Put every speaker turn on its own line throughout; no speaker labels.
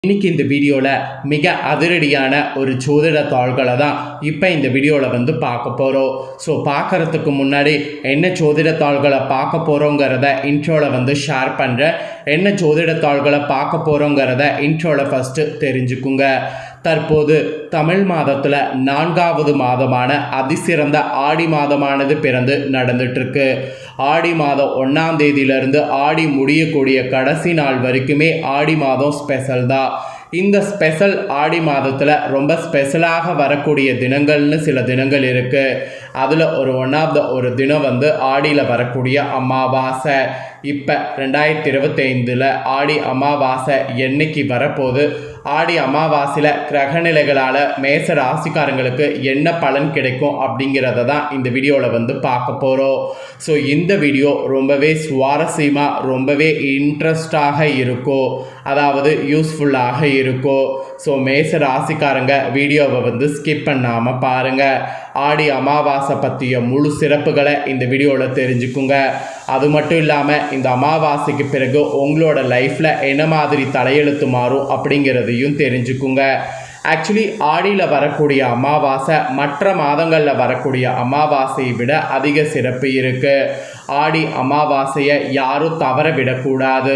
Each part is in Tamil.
இன்னைக்கு இந்த வீடியோவில் மிக அதிரடியான ஒரு ஜோதிட தாள்களை தான் இப்போ இந்த வீடியோவில் பார்க்க போகிறோம். ஸோ பார்க்குறதுக்கு முன்னாடி என்ன ஜோதிட தாள்களை பார்க்க போகிறோங்கிறத இன்ட்ரோவில் ஷேர் பண்ணுறேன். என்ன ஜோதிட தாள்களை பார்க்க போகிறோங்கிறத இன்ட்ரோவில் ஃபஸ்ட்டு தெரிஞ்சுக்குங்க. தற்போது தமிழ் மாதத்தில் 4வது மாதமான அதிசிறந்த ஆடி மாதமானது பிறந்து நடந்துட்டுருக்கு. ஆடி மாதம் 1ஆம் தேதியிலிருந்து ஆடி முடியக்கூடிய கடைசி நாள் வரைக்குமே ஆடி மாதம் ஸ்பெஷல் தான். இந்த ஸ்பெஷல் ஆடி மாதத்தில் ரொம்ப ஸ்பெஷலாக வரக்கூடிய தினங்கள்னு சில தினங்கள் இருக்குது. அதில் ஒரு தினம் ஆடியில் வரக்கூடிய அமாவாசை. இப்போ 2025 ஆடி அமாவாசை என்னைக்கு வரப்போகுது, ஆடி அமாவாசையில் கிரகநிலைகளால் மேச ராசிக்காரங்களுக்கு என்ன பலன் கிடைக்கும் அப்படிங்கிறத தான் இந்த வீடியோவில் பார்க்க போகிறோம். ஸோ இந்த வீடியோ ரொம்பவே சுவாரஸ்யமாக ரொம்பவே இன்ட்ரெஸ்டாக இருக்கும், அதாவது யூஸ்ஃபுல்லாக இருக்கும். ஸோ மேச ராசிக்காரங்க வீடியோவை ஸ்கிப் பண்ணாமல் பாருங்கள். ஆடி அமாவாசை பற்றிய முழு சிறப்புகளை இந்த வீடியோவில் தெரிஞ்சுக்குங்க. அது மட்டும் இல்லாமல் இந்த அமாவாசைக்கு பிறகு உங்களோட லைஃப்பில் என்ன மாதிரி தலையெழுத்து மாறும் அப்படிங்கிறதையும் தெரிஞ்சுக்குங்க. ஆக்சுவலி ஆடியில் வரக்கூடிய அமாவாசை மற்ற மாதங்களில் வரக்கூடிய அமாவாசையை விட அதிக சிறப்பு இருக்குது. ஆடி அமாவாசையை யாரும் தவற விடக்கூடாது.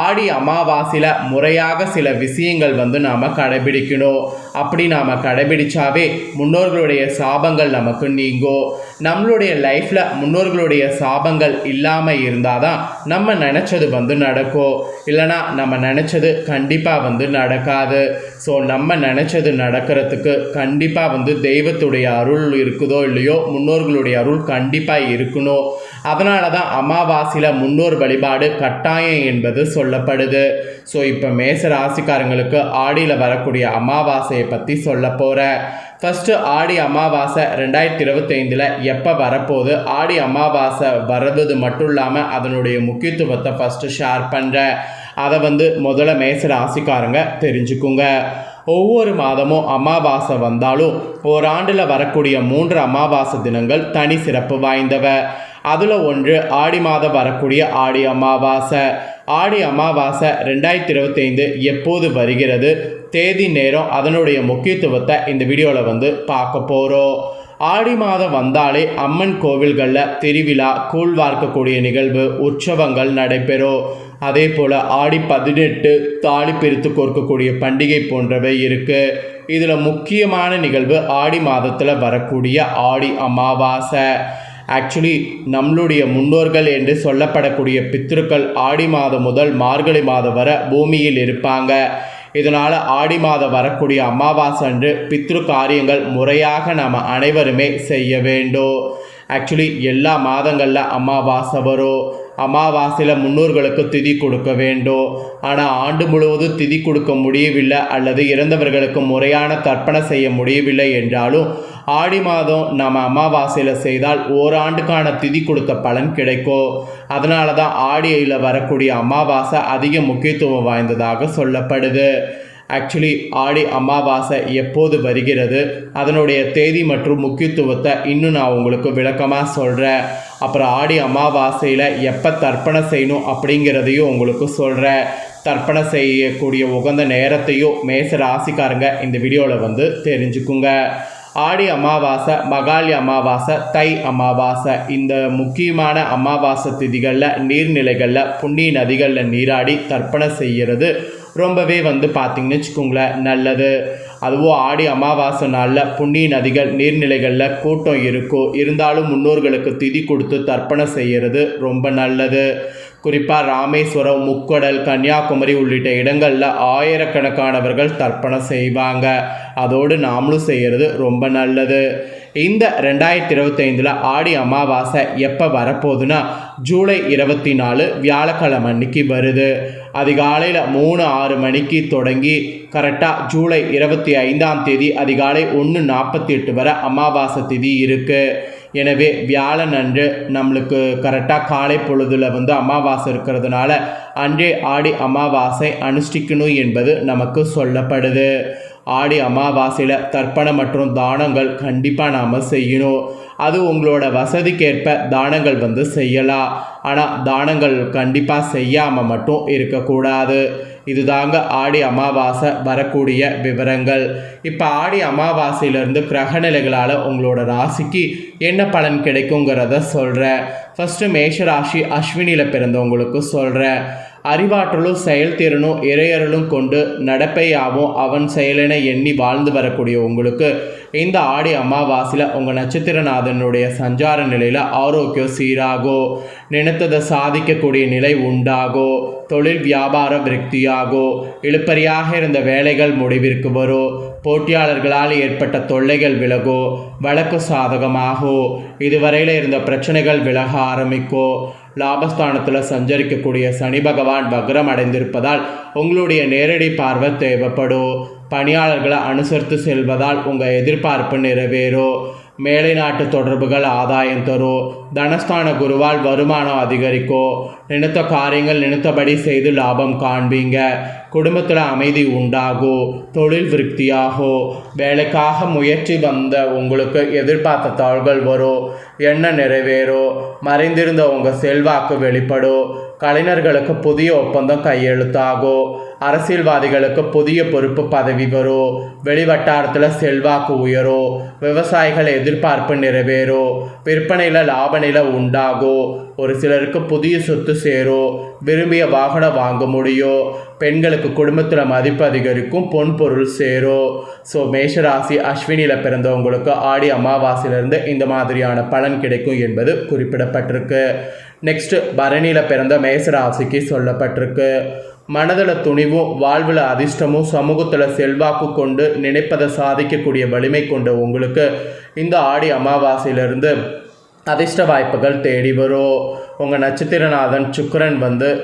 ஆடி அமாவாசையில் முறையாக சில விஷயங்கள் நாம் கடைபிடிக்கணும். அப்படி நாம் கடைபிடிச்சாவே முன்னோர்களுடைய சாபங்கள் நமக்கு நீங்கும். நம்மளுடைய லைஃப்பில் முன்னோர்களுடைய சாபங்கள் இல்லாமல் இருந்தால் தான் நம்ம நினச்சது நடக்கும். இல்லைனா நம்ம நினச்சது கண்டிப்பாக நடக்காது. ஸோ நம்ம நினச்சது நடக்கிறதுக்கு கண்டிப்பாக தெய்வத்துடைய அருள் இருக்குதோ இல்லையோ முன்னோர்களுடைய அருள் கண்டிப்பாக இருக்கணும். அதனால தான் அமாவாசையில் முன்னோர் வழிபாடு கட்டாயம் என்பது சொல்லப்படுது. ஸோ இப்போ மேச ராசிக்காரங்களுக்கு ஆடியில் வரக்கூடிய அமாவாசையை பற்றி சொல்ல போகிறேன். ஃபஸ்ட்டு ஆடி அமாவாசை 2025 எப்போ வரப்போகுது, ஆடி அமாவாசை வர்றது மட்டும் இல்லாமல் அதனுடைய முக்கியத்துவத்தை ஃபஸ்ட்டு ஷேர் பண்ணுறேன். அதை முதல்ல மேச ராசிக்காரங்க தெரிஞ்சுக்குங்க. ஒவ்வொரு மாதமும் அமாவாசை வந்தாலும் ஓராண்டில் வரக்கூடிய 3 அமாவாசை தினங்கள் தனி சிறப்பு வாய்ந்தவ. அதில் ஒன்று ஆடி மாதம் வரக்கூடிய ஆடி அமாவாசை. ஆடி அமாவாசை 2025 எப்போது வருகிறது, தேதி நேரம் அதனுடைய முக்கியத்துவத்தை இந்த வீடியோவில் பார்க்க போகிறோம். ஆடி மாதம் வந்தாலே அம்மன் கோவில்களில் திருவிழா, கூழ் வார்க்கக்கூடிய நிகழ்வு, உற்சவங்கள் நடைபெறும். அதே போல் ஆடி 18 தாலி பிரித்து கோர்க்கக்கூடிய பண்டிகை போன்றவை இருக்குது. இதில் முக்கியமான நிகழ்வு ஆடி மாதத்தில் வரக்கூடிய ஆடி அமாவாசை. ஆக்சுவலி நம்மளுடைய முன்னோர்கள் என்று சொல்லப்படக்கூடிய பித்ருக்கள் ஆடி மாதம் முதல் மார்கழி மாதம் வரை பூமியில் இருப்பாங்க. இதனால் ஆடி மாதம் வரக்கூடிய அமாவாசை அன்று பித்ரு காரியங்கள் முறையாக நாம் அனைவருமே செய்ய வேண்டும். ஆக்சுவலி எல்லா மாதங்களில் அமாவாசை வரும். அமாவாசையில் முன்னோர்களுக்கு திதி கொடுக்க வேண்டும். ஆனால் ஆண்டு முழுவதும் திதி கொடுக்க முடியவில்லை அல்லது இறந்தவர்களுக்கு முறையான தர்ப்பணை செய்ய முடியவில்லை என்றாலும் ஆடி மாதம் நம்ம அமாவாசையில் செய்தால் ஓராண்டுக்கான திதி கொடுத்த பலன் கிடைக்கும். அதனால தான் ஆடியில் வரக்கூடிய அமாவாசை அதிக முக்கியத்துவம் வாய்ந்ததாக சொல்லப்படுது. ஆக்சுவலி ஆடி அமாவாசை எப்போது வருகிறது, அதனுடைய தேதி மற்றும் முக்கியத்துவத்தை இன்னும் நான் உங்களுக்கு விளக்கமாக சொல்கிறேன். அப்புறம் ஆடி அமாவாசையில் எப்போ தர்ப்பணை செய்யணும் அப்படிங்கிறதையும் உங்களுக்கு சொல்கிறேன். தர்ப்பணை செய்யக்கூடிய உகந்த நேரத்தையும் மேச ராசிக்காரங்க இந்த வீடியோவில் தெரிஞ்சுக்குங்க. ஆடி அமாவாசை, மகாலி அமாவாசை, தை அமாவாசை, இந்த முக்கியமான அமாவாசை திதிகளில் நீர்நிலைகளில் புண்ணிய நதிகளில் நீராடி தர்ப்பணை செய்கிறது ரொம்பவே பார்த்திங்கன்னு வச்சுக்கோங்களேன் நல்லது. அதுவும் ஆடி அமாவாசை நாளில் புண்ணிய நதிகள் நீர்நிலைகளில் கூட்டம் இருக்கும். இருந்தாலும் முன்னோர்களுக்கு திதி கொடுத்து தர்ப்பணை செய்கிறது ரொம்ப நல்லது. குறிப்பாக ராமேஸ்வரம், முக்கடல், கன்னியாகுமரி உள்ளிட்ட இடங்களில் ஆயிரக்கணக்கானவர்கள் தர்ப்பணம் செய்வாங்க. அதோடு நாமளும் செய்கிறது ரொம்ப நல்லது. இந்த 2025 ஆடி அமாவாசை எப்போ வரப்போகுதுன்னா ஜூலை 24 வியாழக்கிழமை அன்னைக்கு வருது. அதிகாலையில் 3:06 மணிக்கு தொடங்கி கரெக்டாக ஜூலை 25ஆம் தேதி அதிகாலை 1:48 வரை அமாவாசை திதி இருக்குது. எனவே வியாழன் அன்று நம்மளுக்கு கரெக்டாக காலை பொழுதில் அமாவாசை இருக்கிறதுனால அன்றே ஆடி அமாவாசை அனுஷ்டிக்கணும் என்பது நமக்கு சொல்லப்படுது. ஆடி அமாவாசையில் தர்ப்பணம் மற்றும் தானங்கள் கண்டிப்பாக நாம் செய்யணும். அது உங்களோட வசதிக்கேற்ப தானங்கள் செய்யலாம். ஆனால் தானங்கள் கண்டிப்பாக செய்யாமல் மட்டும் இருக்கக்கூடாது. இதுதாங்க ஆடி அமாவாசை வரக்கூடிய விவரங்கள். இப்போ ஆடி அமாவாசையிலேருந்து கிரகநிலைகளால் உங்களோட ராசிக்கு என்ன பலன் கிடைக்குங்கிறத சொல்கிறேன். ஃபஸ்ட்டு மேஷராசி அஸ்வினியில் பிறந்தவங்களுக்கு சொல்கிறேன். அறிவாற்றலும் செயல்திறனும் இறையறலும் கொண்டு நடப்பையாவும் அவன் செயலென எண்ணி வாழ்ந்து வரக்கூடிய உங்களுக்கு இந்த ஆடி அமாவாசையில் உங்கள் நட்சத்திரநாதனுடைய சஞ்சார நிலையில் ஆரோக்கியம் சீராகோ, நினைத்ததை சாதிக்கக்கூடிய நிலை உண்டாகோ, தொழில் வியாபார விருத்தியாகோ, இழுப்பறியாக இருந்த வேலைகள் முடிவிற்கு வரும், போட்டியாளர்களால் ஏற்பட்ட தொல்லைகள் விலகோ, வழக்கு சாதகமாகோ, இதுவரையில் இருந்த பிரச்சனைகள் விலக ஆரம்பிக்கோ, லாபஸ்தானத்தில் சஞ்சரிக்கக்கூடிய சனி பகவான் வக்ரம் அடைந்திருப்பதால் உங்களுடைய நேரடி பார்வை தேவைப்படும். பணியாளர்களை அனுசரித்து செல்வதால் உங்கள் எதிர்பார்ப்பு நிறைவேறும். மேலை நாட்டு தொடர்புகள் ஆதாயம் தரும். தனஸ்தான குருவால் வருமானம் அதிகரிக்கும். நினைத்த காரியங்கள் நினைத்தபடி செய்து லாபம் காண்பீங்க. குடும்பத்தில் அமைதி உண்டாகும். தொழில் விருத்தியாகும். வேலைக்காக முயற்சி வந்த உங்களுக்கு எதிர்பார்த்த தாள்கள் வரும். எண்ணம் நிறைவேறும். மறைந்திருந்த உங்கள் செல்வாக்கு வெளிப்படும். கலைஞர்களுக்கு புதிய ஒப்பந்தம் கையெழுத்தாகும். அரசியல்வாதிகளுக்கு புதிய பொறுப்பு பதவி வரும். வெளிவட்டாரத்தில் செல்வாக்கு உயரும். விவசாயிகள் எதிர்பார்ப்பு நிறைவேறும். விற்பனையில் லாப நிலை உண்டாகும். ஒரு சிலருக்கு புதிய சொத்து சேரும். விரும்பிய வாகனம் வாங்க முடியும். பெண்களுக்கு குடும்பத்தில் மதிப்பு அதிகரிக்கும். பொன் பொருள் சேரும். ஸோ மேஷராசி அஸ்வினியில் பிறந்தவங்களுக்கு ஆடி அமாவாசையிலிருந்து இந்த மாதிரியான பலன் கிடைக்கும் என்பது குறிப்பிடப்பட்டிருக்கு. நெக்ஸ்ட்டு பரணியில் பிறந்த மேஷராசிக்கு சொல்லப்பட்டிருக்கு. மனதில் துணிவும் வாழ்வில் அதிர்ஷ்டமும் சமூகத்தில் செல்வாக்கு கொண்டு நினைப்பதை சாதிக்கக்கூடிய வலிமை கொண்ட உங்களுக்கு இந்த ஆடி அமாவாசையிலிருந்து அதிர்ஷ்ட வாய்ப்புகள் தேடி வரும். உங்கள் நட்சத்திரநாதன் சுக்கிரன்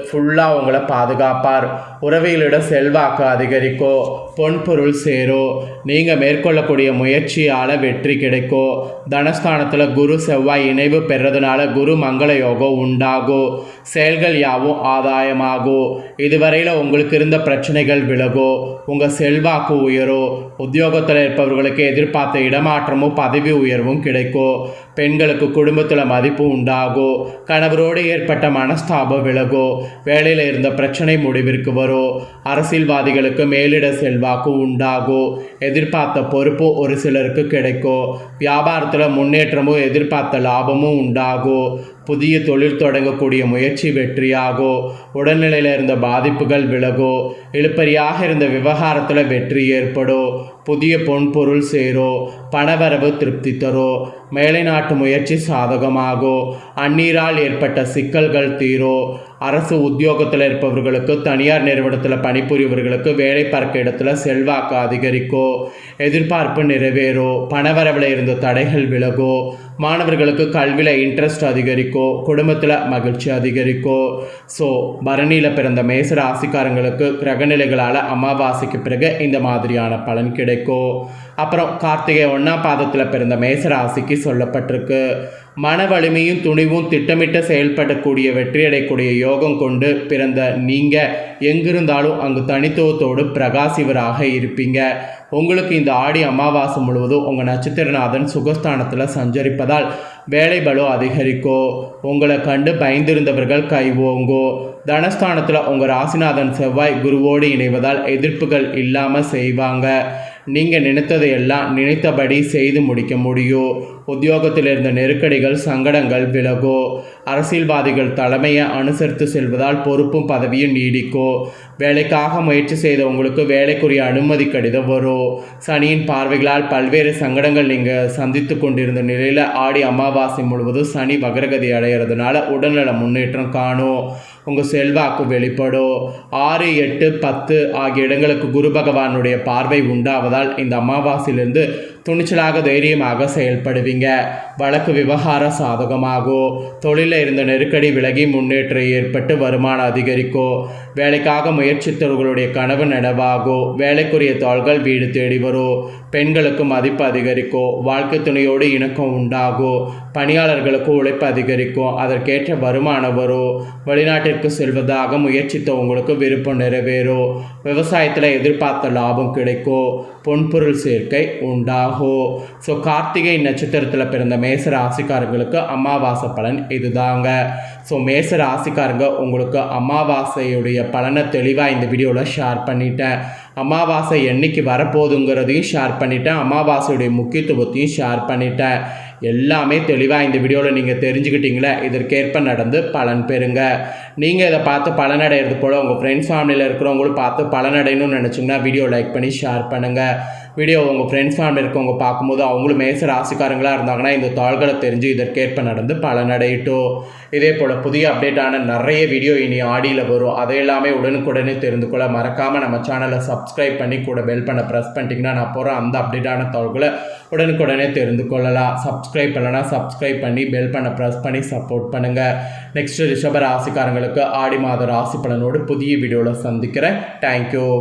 ஃபுல்லாக உங்களை பாதுகாப்பார். உறவியலிட செல்வாக்கு அதிகரிக்கும். பொன்பொருள் சேரும். நீங்கள் மேற்கொள்ளக்கூடிய முயற்சியால் வெற்றி கிடைக்கும். தனஸ்தானத்தில் குரு செவ்வாய் இணைவு பெறதுனால குரு மங்கள யோகம் உண்டாகும். செயல்கள் யாவும் ஆதாயமாகும். இதுவரையில் உங்களுக்கு இருந்த பிரச்சனைகள் விலகும். உங்கள் செல்வாக்கு உயரும். உத்தியோகத்தில் இருப்பவர்களுக்கு எதிர்பார்த்த இடமாற்றமும் பதவி உயர்வும் கிடைக்கும். பெண்களுக்கு குடும்பத்தில் மதிப்பு உண்டாகும். கணவரோடு ஏற்பட்ட மனஸ்தாபம் விலகும். வேலையில் இருந்த பிரச்சனை முடிவிற்கு வரும். அரசியல்வாதிகளுக்கு மேலிட செல்வாக்கு உண்டாகும். எதிர்பார்த்த பொறுப்பு ஒரு சிலருக்கு கிடைக்கும். வியாபாரத்தில் முன்னேற்றமும் எதிர்பார்த்த லாபமும் உண்டாகும். புதிய தொழில் தொடங்கக்கூடிய முயற்சி வெற்றியாகும். உடல்நிலையில் இருந்த பாதிப்புகள் விலகும். இழுப்பறியாக இருந்த விவகாரத்தில் வெற்றி ஏற்படும். புதிய பொன்பொருள் சேரும். பணவரவு திருப்தி தரும். மேலை நாட்டு முயற்சி சாதகமாகும். அந்நீரால் ஏற்பட்ட சிக்கல்கள் தீரும். அரசு உத்தியோகத்தில் இருப்பவர்களுக்கு தனியார் நிறுவனத்தில் பணிபுரியவர்களுக்கு வேலை பார்க்க இடத்துல செல்வாக்கு அதிகரிக்கும். எதிர்பார்ப்பு நிறைவேறும். பணவரவில் இருந்த தடைகள் விலகும். மாணவர்களுக்கு கல்வியில் இன்ட்ரெஸ்ட் அதிகரிக்கும். குடும்பத்தில் மகிழ்ச்சி அதிகரிக்கும். ஸோ பரணியில் பிறந்த மேச ராசிக்காரங்களுக்கு கிரகநிலைகளால் அமாவாசைக்கு பிறகு இந்த மாதிரியான பலன் கிடைக்கும். அப்புறம் கார்த்திகை 1ஆம் பாதத்தில் பிறந்த மேச ராசிக்கு சொல்லப்பட்டிருக்கு. மன வலிமையும் துணிவும் திட்டமிட்டு செயல்படக்கூடிய வெற்றியடையக்கூடிய யோகம் கொண்டு பிறந்த நீங்கள் எங்கிருந்தாலும் அங்கு தனித்துவத்தோடு பிரகாசிவராக இருப்பீங்க. உங்களுக்கு இந்த ஆடி அமாவாசை முழுவதும் உங்கள் நட்சத்திரநாதன் சுகஸ்தானத்தில் சஞ்சரிப்பதால் வேலை பலு அதிகரிக்கும். உங்களை கண்டு பயந்திருந்தவர்கள் கைவோங்கும். தனஸ்தானத்தில் உங்கள் ராசிநாதன் செவ்வாய் குருவோடு இணைவதால் எதிர்ப்புகள் இல்லாமல் செய்வாங்க. நீங்கள் நினைத்ததையெல்லாம் நினைத்தபடி செய்து முடிக்க முடியும். உத்தியோகத்தில் இருந்த நெருக்கடிகள் சங்கடங்கள் விலகும். அரசியல்வாதிகள் தலைமையை அனுசரித்து செல்வதால் பொறுப்பும் பதவியும் நீடிக்கும். வேலைக்காக முயற்சி செய்த உங்களுக்கு வேலைக்குரிய அனுமதி கடிதம் வரும். சனியின் பார்வைகளால் பல்வேறு சங்கடங்கள் நீங்கள் சந்தித்து கொண்டிருந்த நிலையில் ஆடி அமாவாசை முழுவதும் சனி வக்ரகதி அடைகிறதுனால உடல்நல முன்னேற்றம் காணும். உங்கள் செல்வாக்கு வெளிப்படும். 6, 8, 10 ஆகிய இடங்களுக்கு குரு பகவானுடைய பார்வை உண்டாவதால் இந்த அமாவாசையிலிருந்து துணிச்சலாக தைரியமாக செயல்படுவீங்க. வழக்கு விவகார சாதகமாகும். தொழிலில் இருந்த நெருக்கடி விலகி முன்னேற்றம் ஏற்பட்டு வருமானம் அதிகரிக்கும். வேலைக்காக முயற்சித்தவர்களுடைய கனவு நனவாகும். வேலைக்குரிய தாள்கள் வீடு தேடி வரும். பெண்களுக்கு மதிப்பு அதிகரிக்கும். வாழ்க்கை துணையோடு இணக்கம் உண்டாகும். பணியாளர்களுக்கு உழைப்பு அதிகரிக்கும். அதற்கேற்ற வருமானம் வரும். வெளிநாட்டிற்கு செல்வதாக முயற்சித்த உங்களுக்கு விருப்பம் நிறைவேறும். விவசாயத்தில் எதிர்பார்த்த லாபம் கிடைக்கும். பொன்பொருள் சேர்க்கை உண்டாகும். ஆகும். ஸோ கார்த்திகை நட்சத்திரத்தில் பிறந்த மேச ராசிக்காரங்களுக்கு அமாவாசை பலன் இதுதாங்க. ஸோ மேச ராசிக்காரங்க உங்களுக்கு அமாவாசையுடைய பலனை தெளிவாக இந்த வீடியோவில் ஷேர் பண்ணிட்டேன். அமாவாசை என்னைக்கு வரப்போகுதுங்கிறதையும் ஷேர் பண்ணிட்டேன். அமாவாசையுடைய முக்கியத்துவத்தையும் ஷேர் பண்ணிட்டேன். எல்லாமே தெளிவாக இந்த வீடியோவில் நீங்கள் தெரிஞ்சுக்கிட்டீங்களே, இதற்கேற்ப நடந்து பலன் பெறுங்க. நீங்கள் இதை பார்த்து பலனடைகிறது போல் உங்கள் ஃப்ரெண்ட்ஸ் ஃபேமிலியில் இருக்கிறவங்களும் பார்த்து பலனடையணும்னு நினச்சிங்கன்னா வீடியோ லைக் பண்ணி ஷேர் பண்ணுங்கள். வீடியோ உங்கள் ஃப்ரெண்ட்ஸ் ஃபேமிலி இருக்கவங்க பார்க்கும்போது அவங்களும் மேச ராசிக்காரங்களாக இருந்தாங்கன்னா இந்த தாள்களை தெரிஞ்சு இதற்கேற்ப நடந்து பலனடையட்டும். இதே போல் புதிய அப்டேட்டான நிறைய வீடியோ இனி ஆடியில் வரும். அதையெல்லாமே உடனுக்குடனே தெரிந்து கொள்ள மறக்காமல் நம்ம சேனலை சப்ஸ்கிரைப் பண்ணி கூட பெல் பண்ண ப்ரெஸ் பண்ணிட்டீங்கன்னா நான் போகிற அந்த அப்டேட்டான தாள்களை உடனுக்குடனே தெரிந்து கொள்ளலாம். சப்ஸ்கிரைப் பண்ணலன்னா சப்ஸ்கிரைப் பண்ணி பெல் பண்ண ப்ரெஸ் பண்ணி சப்போர்ட் பண்ணுங்கள். நெக்ஸ்ட் ரிஷப ராசிக்காரங்களுக்கு ஆடி மாத ராசி பலனோடு புதிய வீடியோவில் சந்திக்கிறேன். தேங்க்யூ.